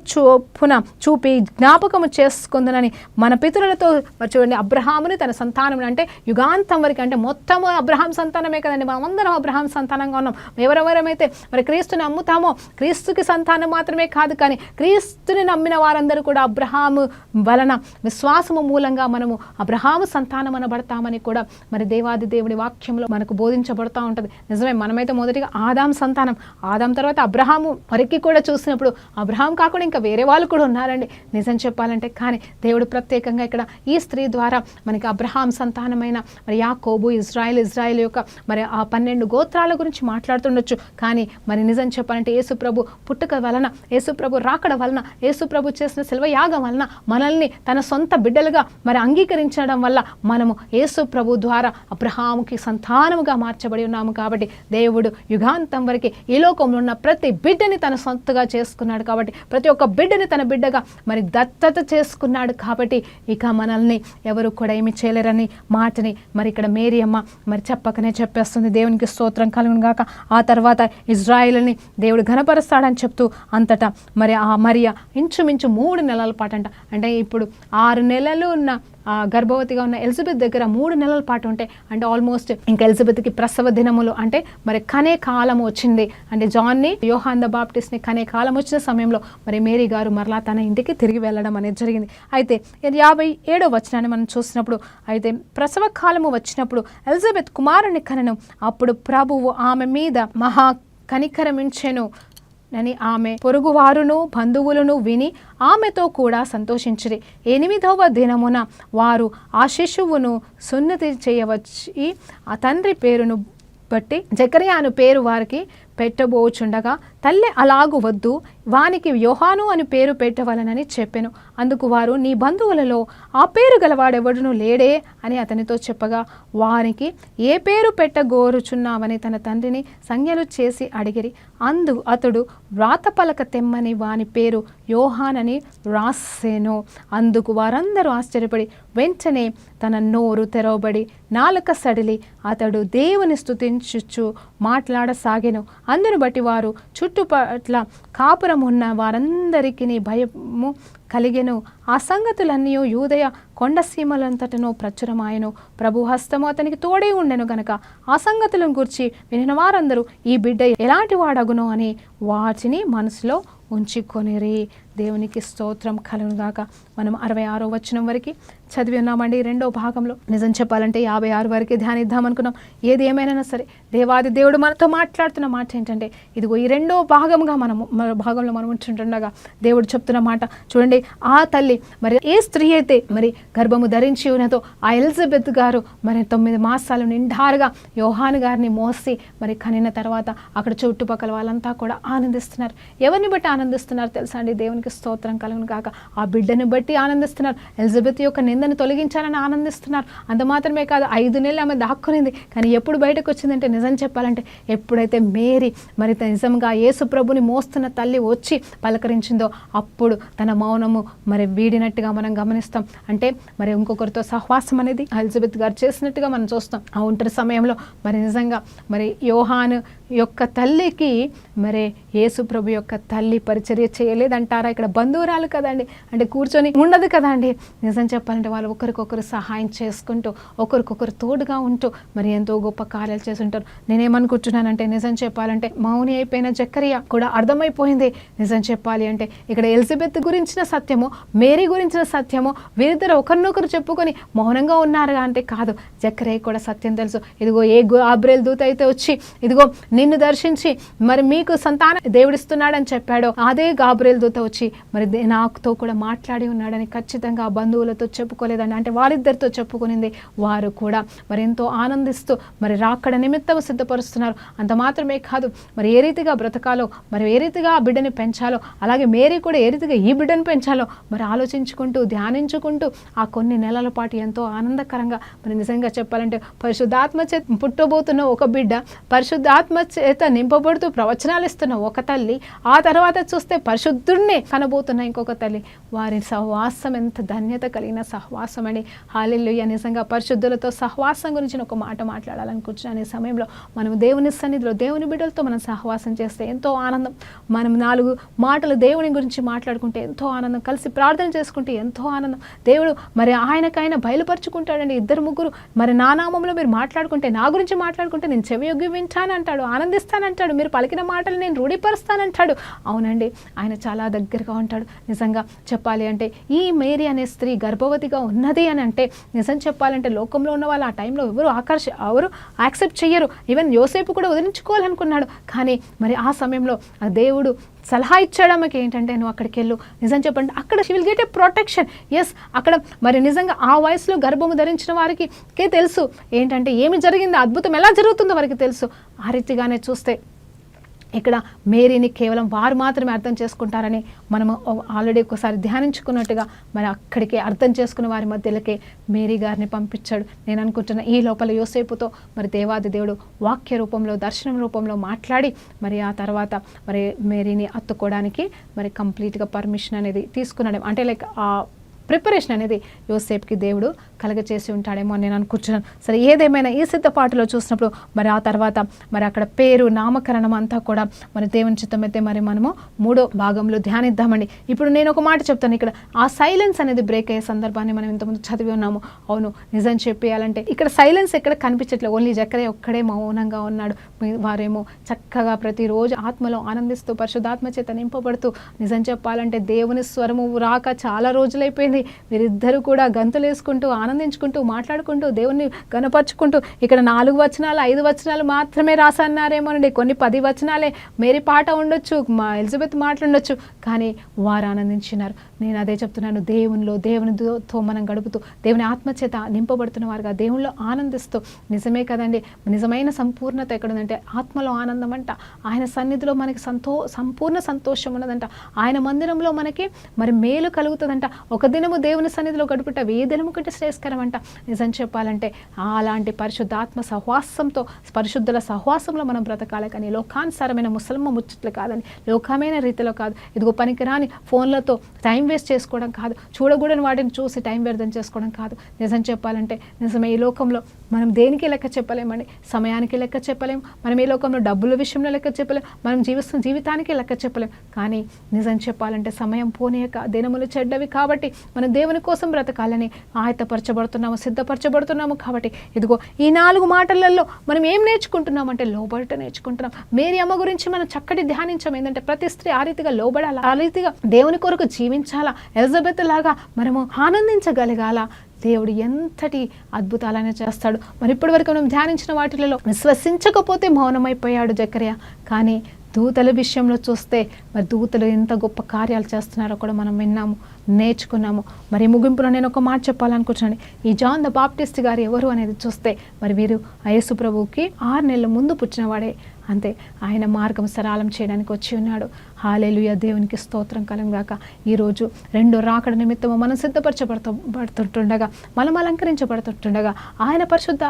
చూపి జ్ఞాపకము చేసుకుందనని మన పితరులతో మరి చూడండి అబ్రహాముని తన సంతానం అంటే యుగాంతం వరకు అంటే మొత్తము అబ్రహాం సంతానమే కదండి, మనమందరం అబ్రహాం సంతానంగా ఉన్నాం. ఎవరెవరమైతే మరి క్రీస్తుని నమ్ముతామో క్రీస్తుకి సంతానం మాత్రమే కాదు, కానీ క్రీస్తుని నమ్మిన వారందరూ కూడా అబ్రహాము వలన విశ్వాసము మూలంగా మనము అబ్రహాము సంతానం అనబడతామని కూడా మరి దేవాది దేవుడి వాక్యంలో మనకు బోధించబడుతూ ఉంటుంది. నిజమే, మనమైతే మొదటిగా ఆదాం సంతానం, ఆదాం తర్వాత అబ్రహాము వరకు కూడా చూసినప్పుడు అబ్రహాం కాకుండా ఇంకా వేరే వాళ్ళు కూడా ఉన్నారండి నిజం చెప్పాలంటే. కానీ దేవుడు ప్రత్యేకంగా ఇక్కడ ఈ స్త్రీ ద్వారా మనకి అబ్రహాం సంతానమైన మరి యాకోబు, ఇజ్రాయిల్ యొక్క మరి ఆ 12 గోత్రాల గురించి మాట్లాడుతుండొచ్చు. కానీ మరి నిజం చెప్పాలంటే యేసుప్రభు పుట్టుక వలన, యేసుప్రభు రాకడ వలన, యేసుప్రభు చేసిన శిల్వ యాగం వలన మనల్ని తన సొంత బిడ్డలుగా మరి అంగీకరించడం వల్ల మనము యేసుప్రభు ద్వారా అబ్రహాముకి సంతానముగా మార్చబడి ఉన్నాము. కాబట్టి దేవుడు యుగాంతం వరకు ఈ లోకంలో ఉన్న ప్రతి బిడ్డని తన సొంతగా చేసుకున్నాడు. కాబట్టి ప్రతి ఒక్క బిడ్డని తన బిడ్డగా మరి దత్తత చేసుకున్నాడు. కాబట్టి ఇక మనల్ని ఎవరు కూడా ఏమి చేయలేరని మాటని మరి ఇక్కడ మేరీ అమ్మ మరి చెప్పకనే చెప్పేస్తుంది. దేవునికి స్తోత్రం కలుగును గాక. ఆ తర్వాత ఇజ్రాయిల్ని దేవుడు ఘనపరుస్తాడని చెప్తూ అంతటా మరి ఆ మరియ ఇంచుమించు 3 నెలల పాటు అంటే ఇప్పుడు 6 నెలలు ఉన్న గర్భవతిగా ఉన్న ఎలిజబెత్ దగ్గర 3 నెలల పాటు ఉంటే అంటే ఆల్మోస్ట్ ఇంకా ఎలిజబెత్కి ప్రసవ దినములు అంటే మరి కనే కాలం వచ్చింది. అంటే జాన్ని, యోహాన్ ద బాప్టిస్ట్ని కనే కాలం వచ్చిన సమయంలో మరి మేరీ గారు మరలా తన ఇంటికి తిరిగి వెళ్ళడం అనేది జరిగింది. అయితే 57వ వచనాన్ని మనం చూసినప్పుడు, అయితే ప్రసవ కాలము వచ్చినప్పుడు ఎలిజబెత్ కుమారుని కనెను, అప్పుడు ప్రభువు ఆమె మీద మహా కనికరమించెను అని ఆమె పొరుగువారును బంధువులను విని ఆమెతో కూడా సంతోషించిరి. 8వ దినమున వారు ఆ శిశువును సున్నతి చేయవచ్చి ఆ తండ్రి పేరును బట్టి జకర్యాను పేరు వారికి పెట్టబోచుండగా తల్లి అలాగు వద్దు, వానికి యోహాను అని పేరు పెట్టవలనని చెప్పెను. అందుకు వారు, నీ బంధువులలో ఆ పేరు గలవాడెవడును లేడే అని అతనితో చెప్పగా, వారికి ఏ పేరు పెట్టగోరుచున్నావని తన తండ్రిని సంజ్ఞలు చేసి అడిగిరి. అతడు వ్రాత పలక తెమ్మని వాని పేరు యోహానని రాసెను. అందుకు వారందరూ ఆశ్చర్యపడి వెంటనే తన నోరు తెరవబడి నాలుక సడిలి అతడు దేవుని స్తుతించుచు మాట్లాడసాగెను. అందును బట్టి వారు చుట్టుపట్ల కాపురం ఉన్న వారందరికీ భయము కలిగెను. ఆ సంగతులన్నీ యూదయ కొండసీమలంతటను ప్రచురమాయను. ప్రభు హస్తము అతనికి తోడే ఉండెను గనక ఆ సంగతులను గురించి వినిన వారందరూ ఈ బిడ్డ ఎలాంటి వాడగునో అని వాటిని మనసులో ఉంచుకొనిరి. దేవునికి స్తోత్రం కలుగుగాక. మనం 66వ వచనం వరకు చదివి ఉన్నామండి. 2వ భాగంలో నిజం చెప్పాలంటే 56 వరకు ధ్యానిద్దాం అనుకున్నాం. ఏది ఏమైనా సరే దేవాది దేవుడు మనతో మాట్లాడుతున్న మాట ఏంటంటే, ఇదిగో ఈ 2వ భాగంలో మనం ఉంటుండగా దేవుడు చెప్తున్న మాట చూడండి. ఆ తల్లి మరి ఏ స్త్రీ అయితే మరి గర్భము ధరించి ఉన్నదో ఆ ఎలిజబెత్ గారు మరి 9 మాసాలు నిండారుగా యోహాను గారిని మోసి మరి కనిన తర్వాత అక్కడ చుట్టుపక్కల వాళ్ళంతా కూడా ఆనందిస్తున్నారు. ఎవరిని బట్టి ఆనందిస్తున్నారు తెలుసా అండి? దేవునికి స్తోత్రం కలుగును కాక. ఆ బిడ్డను బట్టి ఆనందిస్తున్నారు. ఎలిజబెత్ యొక్క నిందను తొలగించాలని ఆనందిస్తున్నారు. అంత మాత్రమే కాదు, 5 నెలలు ఆమె దాక్కునింది. కానీ ఎప్పుడు బయటకు వచ్చిందంటే, నిజం చెప్పాలంటే ఎప్పుడైతే మేరీ మరి నిజంగా యేసు ప్రభుని మోస్తున్న తల్లి వచ్చి పలకరించిందో అప్పుడు తన మౌనము మరి వీడినట్టుగా మనం గమనిస్తాం. అంటే మరి ఇంకొకరితో సహవాసం అనేది ఎలిజబెత్ గారు చేసినట్టుగా మనం చూస్తాం. ఆ ఒంటరి సమయంలో మరి నిజంగా మరి యోహాను యొక్క తల్లికి మరి యేసు ప్రభు యొక్క తల్లి పరిచర్య చేయలేదంటారా? ఇక్కడ బంధువురాలు కదండి, అంటే కూర్చొని ఉండదు కదండి. నిజం చెప్పాలంటే వాళ్ళు ఒకరికొకరు సహాయం చేసుకుంటూ ఒకరికొకరు తోడుగా ఉంటూ మరి ఎంతో గొప్ప కార్యాలు చేస్తుంటారు. నేనేమనుకుంటున్నానంటే, నిజం చెప్పాలంటే మౌని అయిపోయిన జకరియా కూడా అర్థమైపోయింది. నిజం చెప్పాలి అంటే ఇక్కడ ఎలిజబెత్ గురించిన సత్యము, మేరీ గురించిన సత్యము వీరిద్దరు ఒకరినొకరు చెప్పుకొని మౌనంగా ఉన్నారు అంటే కాదు. జకరియా కూడా సత్యం తెలుసు. ఇదిగో ఏ గాబ్రియెల్ దూత అయితే వచ్చి ఇదిగో నిన్ను దర్శించి మరి మీకు సంతానం దేవుడిస్తున్నాడని చెప్పాడో అదే గాబ్రియల్ దూత వచ్చి మరి నాతో కూడా మాట్లాడి ఉన్నాడని ఖచ్చితంగా బంధువులతో చెప్పుకోలేదండి. అంటే వారిద్దరితో చెప్పుకునింది. వారు కూడా మరి ఎంతో ఆనందిస్తూ మరి రాకడ నిమిత్తం సిద్ధపరుస్తున్నారు. అంత మాత్రమే కాదు, మరి ఏ రీతిగా బ్రతకాలో, మరి ఏ రీతిగా ఆ బిడ్డని పెంచాలో, అలాగే మేరీ కూడా ఏ రీతిగా ఈ బిడ్డను పెంచాలో మరి ఆలోచించుకుంటూ ధ్యానించుకుంటూ ఆ కొన్ని నెలల పాటు ఎంతో ఆనందకరంగా మరి నిజంగా చెప్పాలంటే పరిశుద్ధాత్మ చేత పుట్టబోతున్న ఒక బిడ్డ, పరిశుద్ధాత్మ చేత నింపబడుతూ ప్రవచనాలు ఇస్తున్న ఒక తల్లి, ఆ తర్వాత చూస్తే పరిశుద్ధుడిని కనబోతున్న ఇంకొక తల్లి. వారి సహవాసం ఎంత ధన్యత కలిగిన సహవాసం అండి. హల్లెలూయా. నిజంగా పరిశుద్ధులతో సహవాసం గురించి ఒక మాట మాట్లాడాలనుకుంటున్నాను. ఈ సమయంలో మనం దేవుని సన్నిధిలో దేవుని బిడ్డలతో మనం సహవాసం చేస్తే ఎంతో ఆనందం. మనం 4 మాటలు దేవుని గురించి మాట్లాడుకుంటే ఎంతో ఆనందం, కలిసి ప్రార్థన చేసుకుంటే ఎంతో ఆనందం. దేవుడు మరి ఆయనకైనా బయలుపరుచుకుంటాడండి. 2-3 మరి నా నామంలో మీరు మాట్లాడుకుంటే, నా గురించి మాట్లాడుకుంటే నేను చెవియొగ్గి వింటానంటాడు, ఆనందిస్తానంటాడు, మీరు పలికిన మాటలు నేను రూఢిపరుస్తానంటాడు. అవునండి, ఆయన చాలా దగ్గరగా ఉంటాడు. నిజంగా చెప్పాలి అంటే ఈ మేరీ అనే స్త్రీ గర్భవతిగా ఉన్నది అని అంటే నిజం చెప్పాలంటే లోకంలో ఉన్న వాళ్ళు ఆ టైంలో ఎవరు యాక్సెప్ట్ చెయ్యరు. ఈవెన్ యోసేపు కూడా వదిలించుకోవాలనుకున్నాడు. కానీ మరి ఆ సమయంలో ఆ దేవుడు సలహా ఇచ్చాడు ఆమెకి, ఏంటంటే నువ్వు అక్కడికి వెళ్ళు. నిజం చెప్పండి, అక్కడ she will get a protection. Yes, అక్కడ మరి నిజంగా ఆ వయసులో గర్భము ధరించిన వారికి తెలుసు ఏంటంటే ఏమి జరిగిందో, అద్భుతం ఎలా జరుగుతుందో వారికి తెలుసు. ఆ రీతిగానే చూస్తే ఇక్కడ మేరీని కేవలం వారు మాత్రమే అర్థం చేసుకుంటారని మనము ఆల్రెడీ ఒకసారి ధ్యానించుకున్నట్టుగా మరి అక్కడికి అర్థం చేసుకున్న వారి మధ్యలోకే మేరీ గారిని పంపించాడు. నేను అనుకుంటున్న ఈ లోపల యోసేపుతో మరి దేవాది దేవుడు వాక్య రూపంలో, దర్శనం రూపంలో మాట్లాడి మరి ఆ తర్వాత మరి మేరీని అత్తుకోవడానికి మరి కంప్లీట్గా పర్మిషన్ అనేది తీసుకున్నాడు. అంటే లైక్ ఆ ప్రిపరేషన్ అనేది యోసేపుకి దేవుడు కలగచేసి ఉంటాడేమో అని నేను అనుకుంటున్నాను. సరే, ఏదేమైనా ఈ సిద్ధపాటులో చూసినప్పుడు మరి ఆ తర్వాత మరి అక్కడ పేరు నామకరణం అంతా కూడా మరి దేవుని చిత్తమైతే మరి మనము 3వ భాగంలో ధ్యానిద్దామండి. ఇప్పుడు నేను ఒక మాట చెప్తాను. ఇక్కడ ఆ సైలెన్స్ అనేది బ్రేక్ అయ్యే సందర్భాన్ని మనం ఇంతకుముందు చదివి ఉన్నాము. అవును, నిజం చెప్పేయాలంటే ఇక్కడ సైలెన్స్ ఎక్కడ కనిపించట్లేదు. ఓన్లీ జకర్యా ఒక్కడే మౌనంగా ఉన్నాడు. వారేమో చక్కగా ప్రతిరోజు ఆత్మలో ఆనందిస్తూ పరిశుద్ధాత్మ చేత నింపబడుతూ, నిజం చెప్పాలంటే దేవుని స్వరము రాక చాలా రోజులైపోయింది. వీరిద్దరూ కూడా గంతులు వేసుకుంటూ ఆనందించుకుంటూ మాట్లాడుకుంటూ దేవుణ్ణి గణపరుచుకుంటూ, ఇక్కడ 4 వచనాలు 5 వచనాలు మాత్రమే రాసన్నారేమోనండి. కొన్ని 10 వచనాలే మేరీ పాట ఉండొచ్చు, మా ఎలిజబెత్ మాటలు ఉండొచ్చు, కానీ వారు ఆనందించినారు. నేను అదే చెప్తున్నాను, దేవునితో మనం గడుపుతూ దేవుని ఆత్మచేత నింపబడుతున్న వారుగా దేవునిలో ఆనందిస్తూ, నిజమే కదండి, నిజమైన సంపూర్ణత ఎక్కడుందంటే ఆత్మలో ఆనందం అంట. ఆయన సన్నిధిలో మనకి సంపూర్ణ సంతోషం ఉన్నదంట. ఆయన మందిరంలో మనకి మరి మేలు కలుగుతుందంట. ఒక దినము దేవుని సన్నిధిలో గడుపుట 1000 దినము కంటే శ్రేయస్కరం అంట. నిజం చెప్పాలంటే అలాంటి పరిశుద్ధాత్మ సహవాసంతో, పరిశుద్ధుల సహవాసంలో మనం బ్రతకాలి. కానీ లోకానుసారమైన ముసలమ్మ ముచ్చట్లు కాదని, లోకమైన రీతిలో కాదు. ఇదిగో పనికిరాని ఫోన్లతో టైం వేస్ట్ చేసుకోవడం కాదు, చూడకూడని వాటిని చూసి టైం వ్యర్థం చేసుకోవడం కాదు. నిజం చెప్పాలంటే నిజమే, ఈ లోకంలో మనం దేనికి లెక్క చెప్పలేమండి. సమయానికి లెక్క చెప్పలేము. మనం ఈ లోకంలో డబ్బుల విషయంలో లెక్క చెప్పలేము. మనం జీవిస్తున్న జీవితానికి లెక్క చెప్పలేము. కానీ నిజం చెప్పాలంటే సమయం పోనీయక దినములు చెడ్డవి కాబట్టి మనం దేవుని కోసం బ్రతకాలని ఆయత్తపరచబడుతున్నాము, సిద్ధపరచబడుతున్నాము. కాబట్టి ఇదిగో ఈ 4 మాటలలో మనం ఏం నేర్చుకుంటున్నామంటే లోబడట నేర్చుకుంటున్నాం. మేరీ అమ్మ గురించి మనం చక్కటి ధ్యానించాం. ఏంటంటే ప్రతి స్త్రీ ఆ రీతిగా లోబడాలా, ఆ రీతిగా దేవుని కొరకు జీవించాలా, ఎలిజబెత్ లాగా మనము ఆనందించగలగాల. దేవుడు ఎంతటి అద్భుతాలనే చేస్తాడు. మరి ఇప్పటి వరకు మనం ధ్యానించిన వాటిలలో విశ్వసించకపోతే మౌనమైపోయాడు జకర్యా. కానీ దూతల విషయంలో చూస్తే మరి దూతలు ఎంత గొప్ప కార్యాలు చేస్తున్నారో కూడా మనం విన్నాము, నేర్చుకున్నాము. మరి ముగింపులో నేను ఒక మాట చెప్పాలనుకుంటున్నాను. ఈ జాన్ ద బాప్టిస్ట్ గారు ఎవరు అనేది చూస్తే మరి వీరు యేసు ప్రభువుకి 6 నెలల ముందు పుట్టినవాడే. అంతే, ఆయన మార్గం సరళం చేయడానికి వచ్చి ఉన్నాడు. హల్లెలూయా, దేవునికి స్తోత్రం కలుగుగాక. ఈరోజు 2వ రాకడ నిమిత్తము మనం సిద్ధపరచబడుతుండగా, మనం అలంకరించబడుతుండగా ఆయన పరిశుద్ధ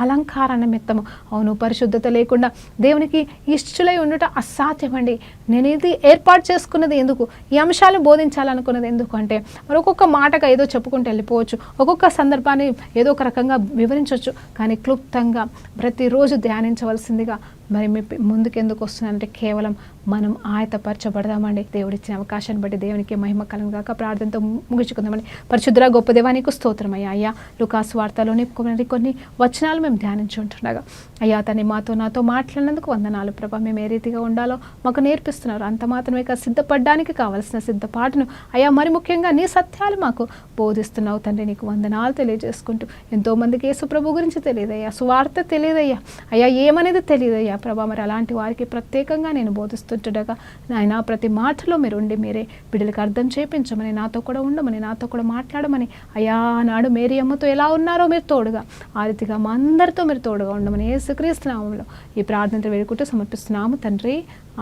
అలంకార నిమిత్తము, అవును, పరిశుద్ధత లేకుండా దేవునికి ఇష్టలై ఉండటం అసాధ్యమండి. నేను ఇది ఏర్పాటు చేసుకున్నది ఎందుకు, ఈ అంశాలు బోధించాలనుకున్నది ఎందుకు అంటే మరి ఒక్కొక్క మాటగా ఏదో చెప్పుకుంటూ వెళ్ళిపోవచ్చు, ఒక్కొక్క సందర్భాన్ని ఏదో ఒక రకంగా వివరించవచ్చు. కానీ క్లుప్తంగా ప్రతిరోజు ధ్యానించవలసిందిగా మరి మీ ముందుకు ఎందుకు వస్తుందంటే కేవలం మనం ఆయతపరచబడదామండి. దేవుడిచ్చిన అవకాశాన్ని బట్టి దేవునికి మహిమ కలుగుగాక. ప్రార్థనతో ముగించుకుందామండి. పరిశుద్ధ గొప్ప దేవానికి స్తోత్రమయ్యా. అయ్యా, లూకాసు వార్తలోని కొన్ని వచనాలు మేము ధ్యానించుంటుండగా అయ్యా తని నాతో మాట్లాడినందుకు వందనాలు ప్రభా. మేము ఏ రీతిగా ఉండాలో మాకు నేర్పిస్తున్నారు. అంత మాత్రమే కాదు, సిద్ధపడడానికి కావాల్సిన సిద్ధపాటును అయ్యా మరి ముఖ్యంగా నీ సత్యాలు మాకు బోధిస్తున్నావు తండ్రి. నీకు వందనాలు తెలియజేసుకుంటూ ఎంతోమందికి యేసు ప్రభు గురించి తెలియదయ్యా, సువార్త తెలియదయ్యా, అయ్యా ఏమనేది తెలియదయ్యా అయ్యా ప్రభా, మరి అలాంటి వారికి ప్రత్యేకంగా నేను బోధిస్తుండగా నాయన ప్రతి మాటలో మీరు ఉండి మీరే బిడ్డలకు అర్థం చేయించమని, నాతో కూడా ఉండమని, నాతో కూడా మాట్లాడమని అయ్యా, ఆనాడు మేరీ అమ్మతో ఎలా ఉన్నారో మీరు తోడుగా, ఆ రీతిగా మా అందరితో మీరు తోడుగా ఉండమని యేసుక్రీస్తు నామములో ఈ ప్రార్థనతో వేడుకుంటూ సమర్పిస్తున్నాము తండ్రి.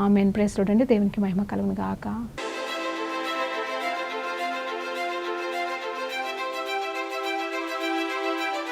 ఆమేన్. ప్రైజ్ లార్డ్ అండి. దేవునికి మహిమ కలుగును గాక.